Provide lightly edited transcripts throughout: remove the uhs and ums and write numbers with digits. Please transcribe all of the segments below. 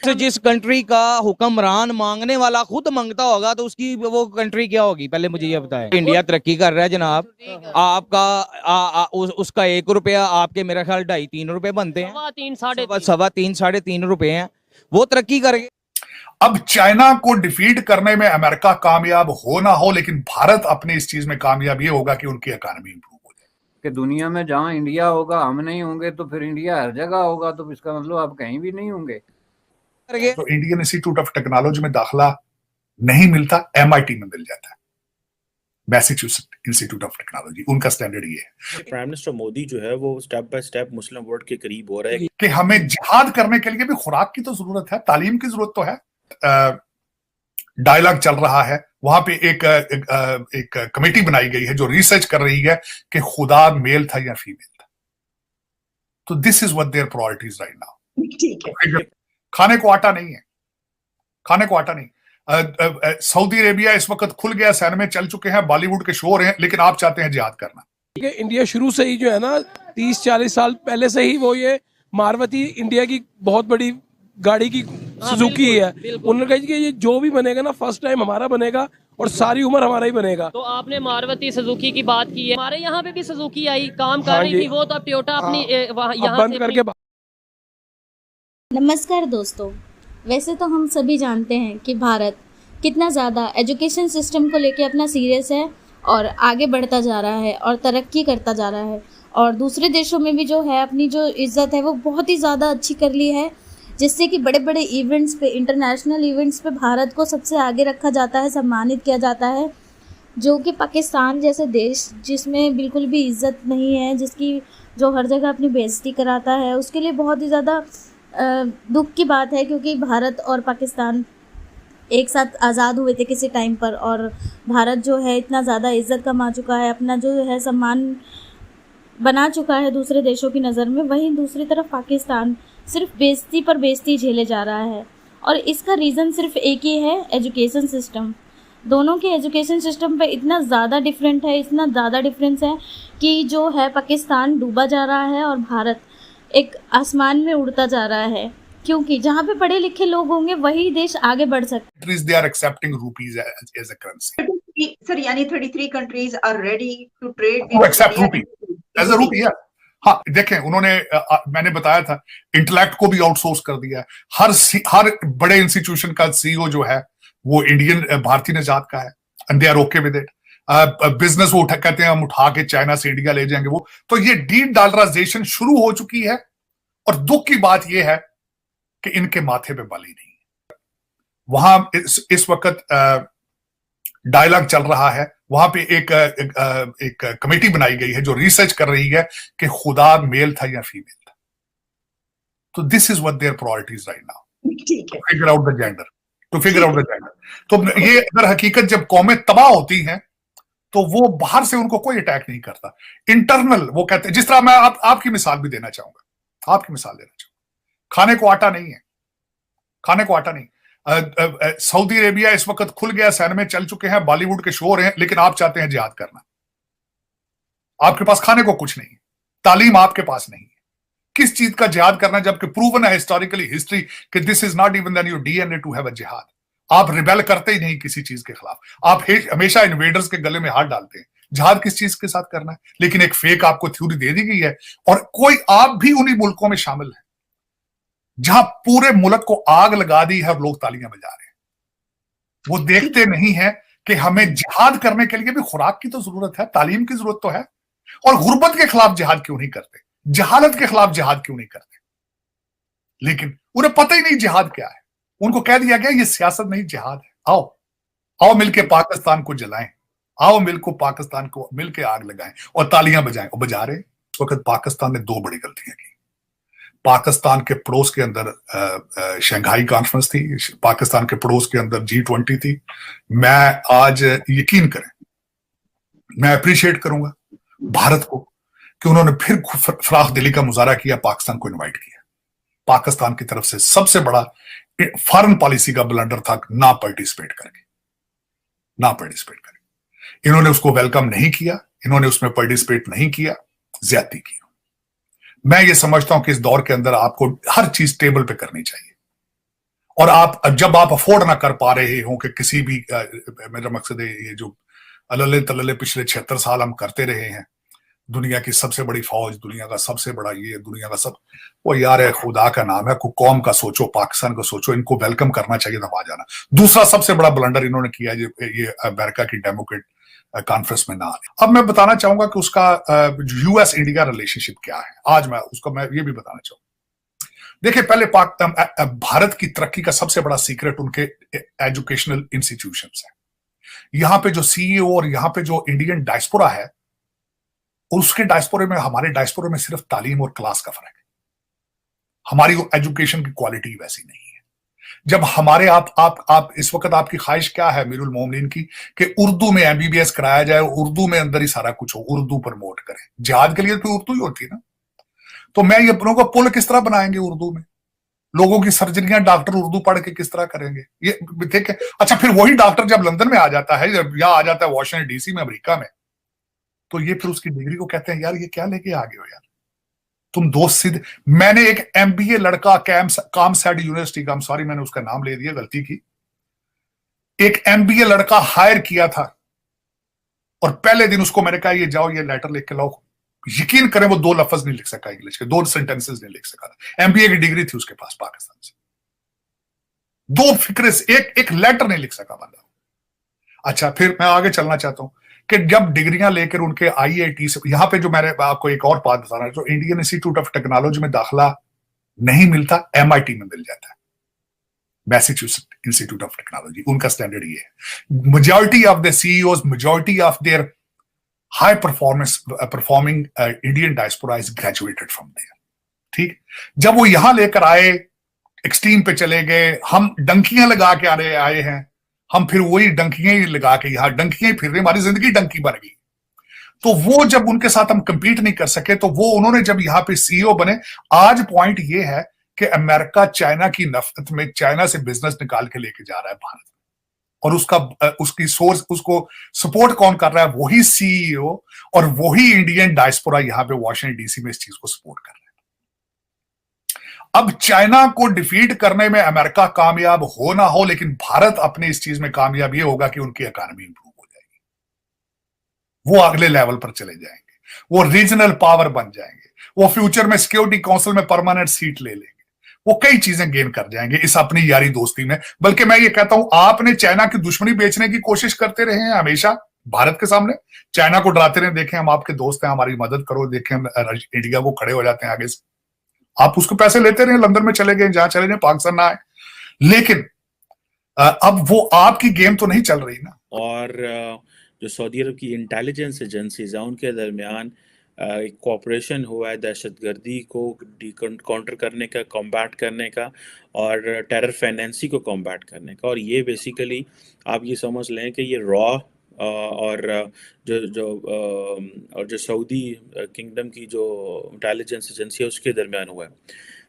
तो जिस कंट्री का हुक्मरान मांगने वाला खुद मांगता होगा तो उसकी वो कंट्री क्या होगी, पहले मुझे ये बताएं। इंडिया तरक्की कर रहा है जनाब, आपका उसका 1 रुपया आपके मेरा ख्याल 2.5-3 रुपए बनते हैं, सवा तीन 3.5 रुपए हैं, वो तरक्की करेंगे। अब चाइना को डिफीट करने में अमेरिका कामयाब हो ना हो, लेकिन भारत अपनी इस चीज में कामयाब ये होगा कि उनकी इकोनॉमी इंप्रूव हो जाए। कि दुनिया में जहां इंडिया होगा हम नहीं होंगे तो फिर इंडिया हर जगह होगा, तो इसका मतलब आप कहीं भी नहीं होंगे। तो इंडियन इंस्टीट्यूट ऑफ टेक्नोलॉजी में दाखिला नहीं मिलता, MIT में मिल जाता है, मैसेच्यूसेट्स इंस्टीट्यूट ऑफ टेक्नोलॉजी, उनका स्टैंडर्ड ये है। प्राइम मिनिस्टर मोदी जो है वो step by step Muslim world के करीब हो रहा है कि हमें जिहाद करने के लिए भी खुराक की तो जरूरत है, तालीम की जरूरत तो है। डायलॉग चल रहा है, वहां पे एक कमेटी बनाई गई है जो रिसर्च कर रही है कि खुदा मेल था या फीमेल था। तो this is what their priorities right now. ठीक है, खाने को आटा नहीं है, खाने को आटा नहीं। सऊदी अरेबिया इस वक्त खुल गया, सैन में चल चुके हैं, बॉलीवुड के शो हो रहे हैं, लेकिन आप चाहते हैं जिहाद करना। इंडिया शुरू से ही जो है ना 30-40 साल पहले से ही वो ये मारुति इंडिया की बहुत बड़ी गाड़ी की सुजुकी है। उन्होंने कहा कि ये जो भी बनेगा ना फर्स्ट टाइम हमारा बनेगा और सारी उम्र हमारा ही बनेगा। तो आपने मारुति सुजुकी की बात की है, हमारे यहाँ पे भी सुजुकी आई काम कर रही थी, वो तो टोयोटा अपनी यहाँ बंद करके। नमस्कार दोस्तों, वैसे तो हम सभी जानते हैं कि भारत कितना ज़्यादा एजुकेशन सिस्टम को लेके अपना सीरियस है और आगे बढ़ता जा रहा है और तरक्की करता जा रहा है, और दूसरे देशों में भी जो है अपनी जो इज़्ज़त है वो बहुत ही ज़्यादा अच्छी कर ली है, जिससे कि बड़े बड़े इवेंट्स पे, इंटरनेशनल इवेंट्स पे भारत को सबसे आगे रखा जाता है, सम्मानित किया जाता है। जो कि पाकिस्तान जैसे देश जिसमें बिल्कुल भी इज़्ज़त नहीं है, जिसकी जो हर जगह अपनी बेइज्जती कराता है, उसके लिए बहुत ही ज़्यादा दुख की बात है, क्योंकि भारत और पाकिस्तान एक साथ आज़ाद हुए थे किसी टाइम पर, और भारत जो है इतना ज़्यादा इज़्ज़त कमा चुका है, अपना जो है सम्मान बना चुका है दूसरे देशों की नज़र में। वहीं दूसरी तरफ पाकिस्तान सिर्फ बेइज्जती पर बेइज्जती झेले जा रहा है, और इसका रीज़न सिर्फ एक ही है, एजुकेशन सिस्टम। दोनों के एजुकेशन सिस्टम पे इतना ज़्यादा डिफरेंट है, इतना ज़्यादा डिफरेंस है कि जो है पाकिस्तान डूबा जा रहा है और भारत एक आसमान में उड़ता जा रहा है, क्योंकि जहाँ पे पढ़े लिखे लोग होंगे वही देश आगे बढ़ सकते हैं। They are accepting rupees as a currency. Sir, यानी 33 countries are ready to trade to accept rupee as a rupee. हाँ, देखें उन्होंने मैंने बताया था इंटेलेक्ट को भी आउटसोर्स कर दिया है। हर बड़े इंस्टीट्यूशन का CEO जो है वो इंडियन भारतीय निजात का है, and they are okay with it. Business वो कहते हैं हम उठा के चाइना से इंडिया ले जाएंगे वो, तो ये डॉलराइजेशन शुरू हो चुकी है, और दुख की बात ये है कि इनके माथे पे बल ही नहीं है। वहां इस वक्त डायलॉग चल रहा है, वहां पे एक कमेटी बनाई गई है जो रिसर्च कर रही है कि खुदा मेल था या फीमेल था। तो this is what their priorities right now, figure out the gender, to figure out the gender. तो ये अगर हकीकत जब कौमें तबाह होती हैं तो वो बाहर से उनको कोई अटैक नहीं करता, इंटरनल वो कहते हैं। जिस तरह मैं आपकी मिसाल भी देना चाहूंगा, आपकी मिसाल देना चाहूंगा। खाने को आटा नहीं है, खाने को आटा नहीं। सऊदी अरेबिया इस वक्त खुल गया, सैन में चल चुके हैं, बॉलीवुड के शो हो रहे हैं, लेकिन आप चाहते हैं जिहाद करना। आपके पास खाने को कुछ नहीं है, तालीम आपके पास नहीं है, किस चीज का जिहाद करना, जबकि प्रूवन है हिस्टोरिकली हिस्ट्री कि this is not even in your DNA to have a जिहाद। आप रिबेल करते ही नहीं किसी चीज के खिलाफ, आप हमेशा इन्वेडर्स के गले में हाथ डालते हैं। जिहाद किस चीज के साथ करना है? लेकिन एक फेक आपको थ्योरी दे दी गई है, और कोई आप भी उन्हीं मुल्कों में शामिल है जहां पूरे मुल्क को आग लगा दी है और लोग तालियां बजा रहे हैं। वो देखते नहीं है कि हमें जिहाद करने के लिए भी खुराक की तो जरूरत है, तालीम की जरूरत तो है, और गुर्बत के खिलाफ जिहाद क्यों नहीं करते, जहालत के खिलाफ जिहाद क्यों नहीं करते? लेकिन उन्हें पता ही नहीं जिहाद क्या है। उनको कह दिया गया ये सियासत नहीं जिहाद है, आओ आओ मिलके पाकिस्तान को जलाएं, आओ मिलको पाकिस्तान को मिलके आग लगाएं और तालियां बजाएं। और बजा रहे। इस वक्त पाकिस्तान ने 2 बड़ी गलतियां की। पाकिस्तान के पड़ोस के अंदर शंघाई कॉन्फ्रेंस थी, पाकिस्तान के पड़ोस के अंदर G20 थी। मैं आज यकीन करें, मैं अप्रिशिएट करूंगा भारत को कि उन्होंने फिर फराख दिली का मुजाहरा किया, पाकिस्तान को इनवाइट किया। पाकिस्तान की तरफ से सबसे बड़ा फॉरेन पॉलिसी का ब्लंडर था ना पार्टिसिपेट करके। इन्होंने उसको वेलकम नहीं किया, इन्होंने उसमें पार्टिसिपेट नहीं किया, ज्यादती की। मैं ये समझता हूं कि इस दौर के अंदर आपको हर चीज टेबल पे करनी चाहिए। और आप जब आप अफोर्ड ना कर पा रहे हो कि किसी भी मेरा मकसद है ये जो अल्ले तल्ले पिछले 76 साल हम करते रहे हैं, दुनिया की सबसे बड़ी फौज, दुनिया का सबसे बड़ा ये, दुनिया का सब, वो यार है खुदा का नाम है, को कौम का सोचो, पाकिस्तान का सोचो, इनको वेलकम करना चाहिए था वहां जाना। दूसरा सबसे बड़ा ब्लंडर इन्होंने किया ये अमेरिका की डेमोक्रेट कॉन्फ्रेंस में ना आने। अब मैं बताना चाहूंगा कि उसका यूएस इंडिया रिलेशनशिप क्या है, आज मैं ये भी बताना चाहूंगा। देखिए, पहले भारत की तरक्की का सबसे बड़ा सीक्रेट उनके एजुकेशनल इंस्टीट्यूशंस है। यहां पे जो सीईओ और यहां पे जो इंडियन डायस्पोरा है, उसके डायस्पोरे में, हमारे डायस्पोरे में सिर्फ तालीम और क्लास का फर्क है। हमारी एजुकेशन की क्वालिटी वैसी नहीं है। जब हमारे आप इस वक्त आपकी ख्वाहिश क्या है मीरुल मोमिनीन की, कि उर्दू में एमबीबीएस कराया जाए, उर्दू में अंदर ही सारा कुछ हो, उर्दू प्रमोट करें। जिहाद के लिए तो उर्दू ही होती है ना। तो मैं ये लोगों का पुल किस तरह बनाएंगे उर्दू में? लोगों की सर्जरियां डॉक्टर उर्दू पढ़ के किस तरह करेंगे? ये ठीक है। अच्छा, फिर वही डॉक्टर जब लंदन में आ जाता है या आ जाता है वॉशिंगटन डीसी में, अमेरिका में, तो ये फिर उसकी डिग्री को कहते हैं यार ये क्या लेके आ गए हो यार तुम, दोस्त सिद्ध। मैंने एक एमबीए लड़का कामसैड यूनिवर्सिटी का, सॉरी मैंने उसका नाम ले दिया, गलती की, एक एमबीए लड़का हायर किया था और पहले दिन उसको मैंने कहा ये जाओ ये लेटर लिख के लाओ। यकीन करें वो 2 लफ्ज नहीं लिख सका इंग्लिश के, 2 सेंटेंसेस नहीं लिख सका था। एमबीए की डिग्री थी उसके पास पाकिस्तान से, 2 फिक्रे से एक लेटर नहीं लिख सका बंदा। अच्छा, फिर मैं आगे चलना चाहता हूं कि जब डिग्रियां लेकर उनके आईआईटी से, यहां पे जो मैंने आपको एक और बात बताना है, जो इंडियन इंस्टीट्यूट ऑफ टेक्नोलॉजी में दाखिला नहीं मिलता, एमआईटी में मिल जाता है, मैसेच्यूसेट्स इंस्टीट्यूट ऑफ टेक्नोलॉजी। उनका स्टैंडर्ड ये है। Majority of the CEOs, majority of their high performing Indian diaspora is graduated from there. ठीक, जब वो यहां लेकर आए, एक्सट्रीम पे चले गए, हम डंकियां लगा के आए हैं, हम फिर वही डंकियां ही लगा के यहां डंकियां ही फिर रहे, हमारी जिंदगी डंकी बन गई। तो वो जब उनके साथ हम कंपीट नहीं कर सके, तो वो उन्होंने जब यहां पे सीईओ बने। आज पॉइंट ये है कि अमेरिका चाइना की नफरत में चाइना से बिजनेस निकाल के लेके जा रहा है भारत, और उसकी सोर्स, उसको सपोर्ट कौन कर रहा है? वही सीईओ और वही इंडियन डायस्पोरा यहां पे वॉशिंगटन डीसी में इस चीज को सपोर्ट कर रहा है। अब चाइना को डिफीट करने में अमेरिका कामयाब हो ना हो, लेकिन भारत अपने इस चीज में कामयाब ये होगा कि उनकी इकोनॉमी इंप्रूव हो जाएगी, वो अगले लेवल पर चले जाएंगे, वो रीजनल पावर बन जाएंगे, वो फ्यूचर में सिक्योरिटी काउंसिल में परमानेंट सीट ले लेंगे, वो कई चीजें गेन कर जाएंगे इस अपनी यारी दोस्ती में। बल्कि मैं ये कहता हूं, आपने चाइना की दुश्मनी बेचने की कोशिश करते रहे हैं हमेशा भारत के सामने, चाइना को डराते रहे, देखें हम आपके दोस्त हैं, हमारी मदद करो, देखें हम इंडिया को खड़े हो जाते हैं आगे से। आप उसको पैसे लेते रहे, लंदन में चले गए, जहां चले गए, पाकिस्तान ना आए, लेकिन अब वो आपकी गेम तो नहीं चल रही ना। और जो सऊदी अरब की इंटेलिजेंस एजेंसीज हैं उनके दरमियान एक कोऑपरेशन हुआ है दहशतगर्दी को काउंटर करने का, कॉम्बैट करने का, और टेरर फाइनेंसी को कॉम्बैट करने का। और ये बेसिकली आप ये समझ लें कि ये रॉ और जो सऊदी किंगडम की जो इंटेलिजेंस एजेंसी है उसके दरमियान हुआ है।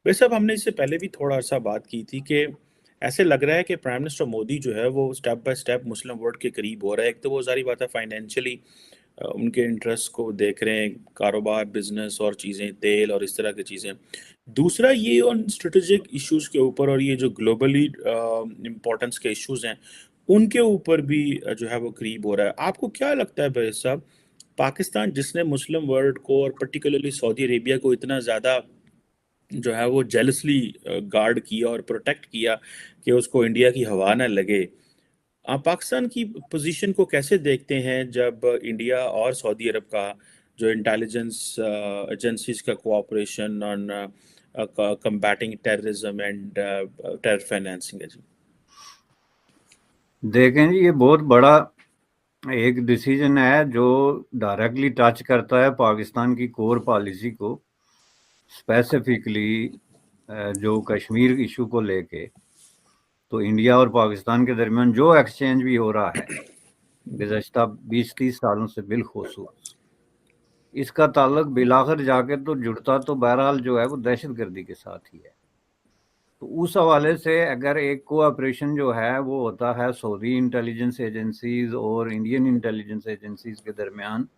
वैसे अब हमने इससे पहले भी थोड़ा सा बात की थी कि ऐसे लग रहा है कि प्राइम मिनिस्टर मोदी जो है वो step by step Muslim world के करीब हो रहा है। एक तो वो सारी बात है फाइनेंशियली उनके इंटरेस्ट को देख रहे हैं, कारोबार, बिजनेस और चीज़ें, तेल और इस तरह की चीज़ें। दूसरा ये ऑन स्ट्रेटेजिक इश्यूज़ के ऊपर और ये जो ग्लोबली इम्पोर्टेंस के इश्यूज़ हैं उनके ऊपर भी जो है वो करीब हो रहा है। आपको क्या लगता है भाई साहब, पाकिस्तान जिसने मुस्लिम वर्ल्ड को और पर्टिकुलरली सऊदी अरेबिया को इतना ज़्यादा जो है वो जेलसली गार्ड किया और प्रोटेक्ट किया कि उसको इंडिया की हवा ना लगे, आप पाकिस्तान की पोजीशन को कैसे देखते हैं जब इंडिया और सऊदी अरब का जो इंटेलिजेंस एजेंसीज का cooperation on combating terrorism and terror financing है? जी देखें जी, ये बहुत बड़ा एक डिसीजन है जो डायरेक्टली टच करता है पाकिस्तान की कोर पॉलिसी को, स्पेसिफिकली जो कश्मीर इशू को लेके। तो इंडिया और पाकिस्तान के दरमियान जो एक्सचेंज भी हो रहा है गुज़श्ता 20-30 सालों से बिलखुसूस, इसका ताल्लुक बिलाखिर जाके तो जुड़ता तो बहरहाल जो है वो दहशतगर्दी के साथ ही है। तो उस हवाले से अगर एक कोऑपरेशन जो है वो होता है सऊदी इंटेलिजेंस एजेंसीज और इंडियन इंटेलिजेंस एजेंसीज के दरमियान,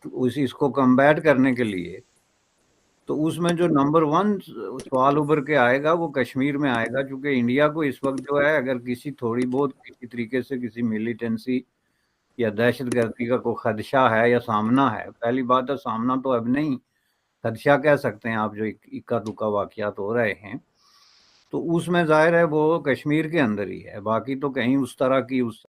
तो इसको कम्बैट करने के लिए तो उसमें जो नंबर 1 सवाल उभर के आएगा वो कश्मीर में आएगा, क्योंकि इंडिया को इस वक्त जो है अगर किसी थोड़ी बहुत किसी तरीके से किसी मिलिटेंसी या दहशतगर्दी का कोई खदशा है या सामना है, पहली बात है सामना तो अब नहीं, खदशा कह सकते हैं आप, जो इक्का दुक्का वाकयात हो रहे हैं, तो उसमें जाहिर है वो कश्मीर के अंदर ही है, बाकी तो कहीं उस तरह की उस